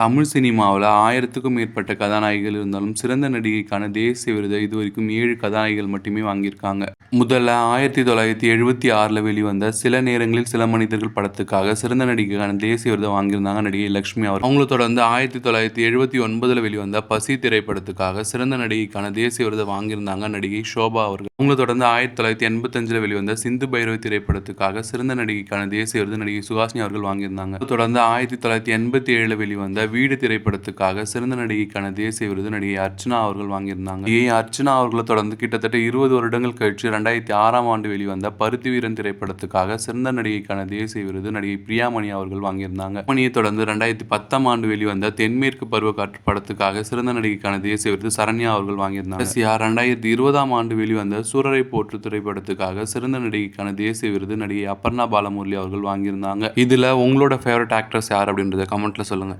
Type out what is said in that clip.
தமிழ் சினிமாவுல 1000க்கும் மேற்பட்ட கதாநாயகிகள் இருந்தாலும், சிறந்த நடிகைக்கான தேசிய விருத இதுவரைக்கும் 7 கதாநாயகிகள் மட்டுமே வாங்கியிருக்காங்க. முதல்ல 1976ல வெளிவந்த சில நேரங்களில் சில மனிதர்கள் படத்துக்காக சிறந்த நடிகைக்கான தேசிய விருத வாங்கியிருந்தாங்க நடிகை லட்சுமி அவர்கள். அவங்கள தொடர்ந்து 1979ல வெளிவந்த பசி திரைப்படத்துக்காக சிறந்த நடிகைக்கான தேசிய விருத வாங்கியிருந்தாங்க நடிகை ஷோபா அவர்கள். அவங்கள தொடர்ந்து 1985ல வெளிவந்த சிந்து பைரவி திரைப்படத்துக்காக சிறந்த நடிகைக்கான தேசிய விருது நடிகை சுஹாசினி அவர்கள் வாங்கியிருந்தாங்க. தொடர்ந்து 1987ல வெளிவந்த வீடு திரைப்படத்துக்காக சிறந்த நடிகைக்கான தேசிய விருது நடிகை அர்ச்சனா அவர்கள் வாங்கியிருந்தாங்க. நடிகை அர்ச்சனா அவர்களை தொடர்ந்து கிட்டத்தட்ட 20 வருடங்கள் கழிச்சு 2006ஆம் ஆண்டு வெளிவந்த பருத்தி வீரன் திரைப்படத்துக்காக சிறந்த நடிகைக்கான தேசிய விருது நடிகை பிரியாமணி அவர்கள் வாங்கியிருந்தாங்க. மணியை தொடர்ந்து 2010ஆம் ஆண்டு வெளிவந்த தென்மேற்கு பருவக்காற்று படத்துக்காக சிறந்த நடிகைக்கான தேசிய விருது சரண்யா அவர்கள் வாங்கியிருந்தாங்க. 2020ஆம் ஆண்டு வெளிவந்த சூரரை போற்று திரைப்படத்துக்காக சிறந்த நடிகைக்கான தேசிய விருது நடிகை அபர்ணா பாலமுரளி அவர்கள் வாங்கியிருந்தாங்க. இதுல உங்களோட ஃபேவரட் ஆக்ட்ரஸ் யார் அப்படின்றத கமெண்ட்ல சொல்லுங்க.